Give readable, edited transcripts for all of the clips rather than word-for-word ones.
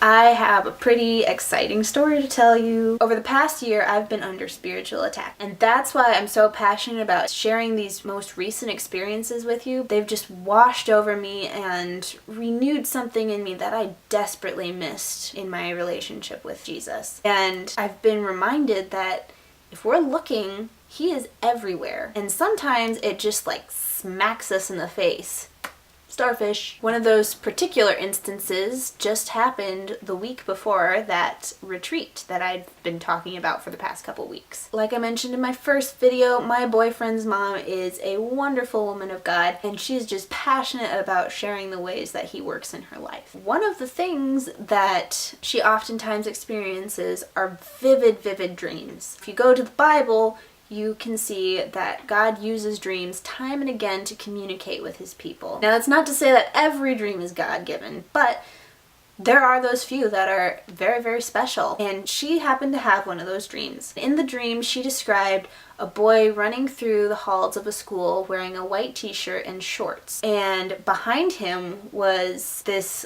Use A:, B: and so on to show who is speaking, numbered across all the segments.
A: I have a pretty exciting story to tell you. Over the past year, I've been under spiritual attack, and that's why I'm so passionate about sharing these most recent experiences with you. They've just washed over me and renewed something in me that I desperately missed in my relationship with Jesus. And I've been reminded that if we're looking, He is everywhere. And sometimes it just like smacks us in the face. Starfish. One of those particular instances just happened the week before that retreat that I've been talking about for the past couple weeks. Like I mentioned in my first video, my boyfriend's mom is a wonderful woman of God, and she's just passionate about sharing the ways that He works in her life. One of the things that she oftentimes experiences are vivid dreams. If you go to the Bible, you can see that God uses dreams time and again to communicate with His people. Now, that's not to say that every dream is God-given, but there are those few that are very special. And she happened to have one of those dreams. In the dream, she described a boy running through the halls of a school wearing a white t-shirt and shorts. And behind him was this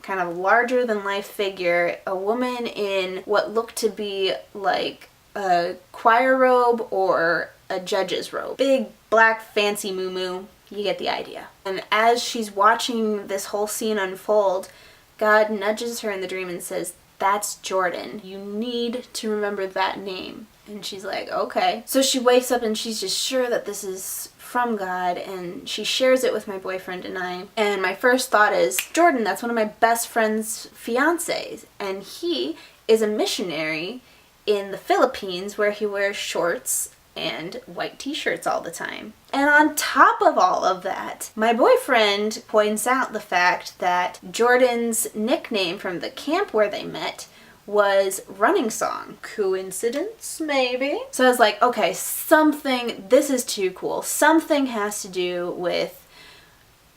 A: kind of larger-than-life figure, a woman in what looked to be like a choir robe or a judge's robe. Big, black, fancy moo-moo. You get the idea. And as she's watching this whole scene unfold, God nudges her in the dream and says, "That's Jordan. You need to remember that name." And she's like, okay. So she wakes up and she's just sure that this is from God, and she shares it with my boyfriend and I. And my first thought is, Jordan, that's one of my best friend's fiancés. And he is a missionary in the Philippines where he wears shorts and white t-shirts all the time. And on top of all of that, my boyfriend points out the fact that Jordan's nickname from the camp where they met was Running Song. Coincidence, maybe? So I was like, okay, this is too cool. Something has to do with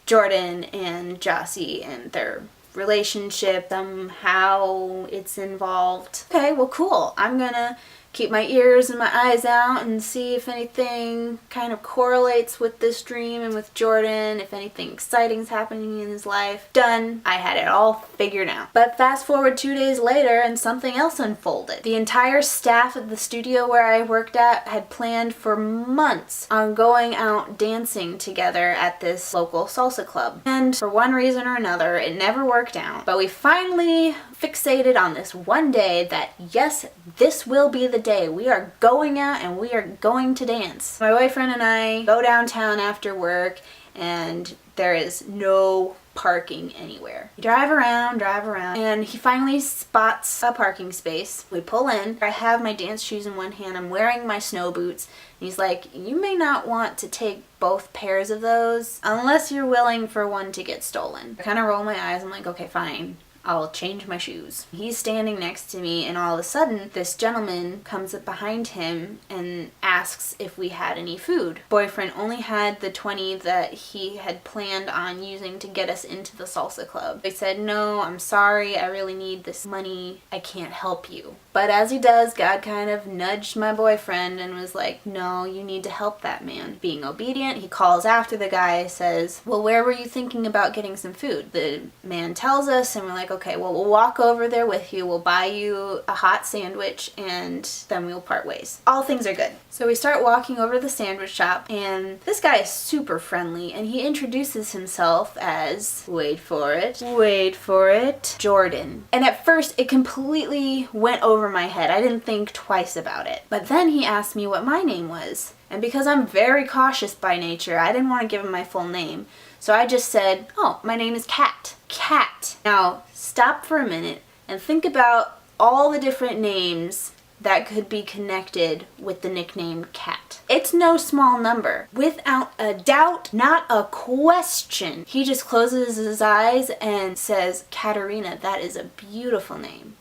A: Jordan and Jossie and their relationship, somehow it's involved. Okay, well, cool. I'm gonna keep my ears and my eyes out and see if anything kind of correlates with this dream and with Jordan, if anything exciting's happening in his life. Done. I had it all figured out. But fast forward 2 days later and something else unfolded. The entire staff at the studio where I worked at had planned for months on going out dancing together at this local salsa club. And for one reason or another, it never worked out. But we finally fixated on this one day that, yes, this will be the day. We are going out and we are going to dance. My boyfriend and I go downtown after work, and there is no parking anywhere. We drive around, and he finally spots a parking space. We pull in. I have my dance shoes in one hand. I'm wearing my snow boots. And he's like, "You may not want to take both pairs of those unless you're willing for one to get stolen." I kind of roll my eyes. I'm like, okay, fine. I'll change my shoes. He's standing next to me, and all of a sudden, this gentleman comes up behind him and asks if we had any food. Boyfriend only had the 20 that he had planned on using to get us into the salsa club. I said, "No, I'm sorry. I really need this money. I can't help you." But as he does, God kind of nudged my boyfriend and was like, "No, you need to help that man." Being obedient, he calls after the guy, says, "Well, where were you thinking about getting some food?" The man tells us, and we're like, okay, well, we'll walk over there with you. We'll buy you a hot sandwich, and then we'll part ways. All things are good. So we start walking over to the sandwich shop, and this guy is super friendly, and he introduces himself as, wait for it, Jordan. And at first, it completely went over my head. I didn't think twice about it. But then he asked me what my name was. And because I'm very cautious by nature, I didn't want to give him my full name. So I just said, "Oh, my name is Kat." Kat. Now, stop for a minute and think about all the different names that could be connected with the nickname Kat. It's no small number. Without a doubt, not a question. He just closes his eyes and says, "Katerina, that is a beautiful name."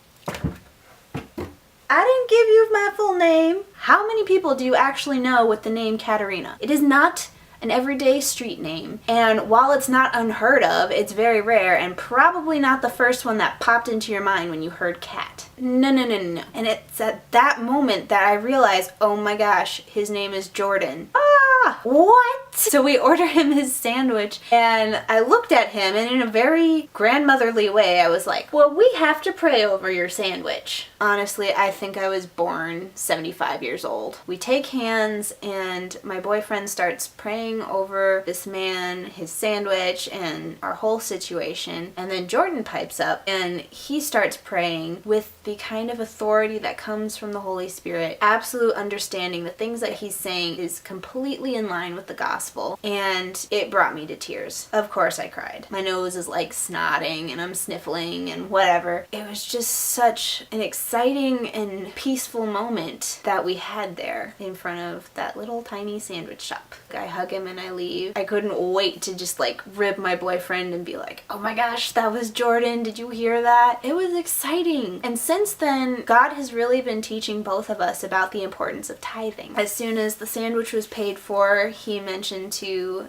A: I didn't give you my full name. How many people do you actually know with the name Katerina? It is not an everyday street name, and while it's not unheard of, it's very rare and probably not the first one that popped into your mind when you heard Kat. No. And it's at that moment that I realized, oh my gosh, his name is Jordan. Ah! What? So we order him his sandwich, and I looked at him, and in a very grandmotherly way, I was like, well, we have to pray over your sandwich. Honestly, I think I was born 75 years old. We take hands, and my boyfriend starts praying over this man, his sandwich, and our whole situation. And then Jordan pipes up, and he starts praying with the kind of authority that comes from the Holy Spirit. Absolute understanding. The things that he's saying is completely in line with the gospel. And it brought me to tears. Of course I cried. My nose is like snotting, and I'm sniffling and whatever. It was just such an exciting and peaceful moment that we had there in front of that little tiny sandwich shop. I hug him and I leave. I couldn't wait to just like rib my boyfriend and be like, oh my gosh, that was Jordan. Did you hear that? It was exciting. And since then, God has really been teaching both of us about the importance of tithing. As soon as the sandwich was paid for, he mentioned to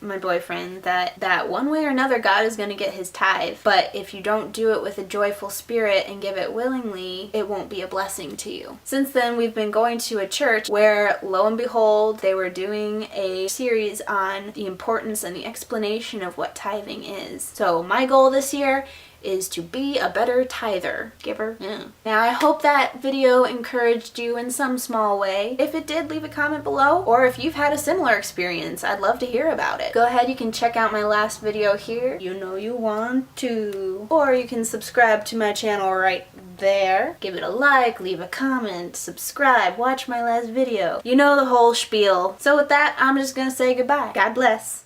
A: my boyfriend that one way or another God is going to get his tithe, but if you don't do it with a joyful spirit and give it willingly, it won't be a blessing to you. Since then, we've been going to a church where, lo and behold, they were doing a series on the importance and the explanation of what tithing is. So my goal this year is to be a better tither. Giver? Yeah. Now I hope that video encouraged you in some small way. If it did, leave a comment below, or if you've had a similar experience, I'd love to hear about it. Go ahead, you can check out my last video here. You know you want to. Or you can subscribe to my channel right there. Give it a like, leave a comment, subscribe, watch my last video. You know the whole spiel. So with that, I'm just gonna say goodbye. God bless.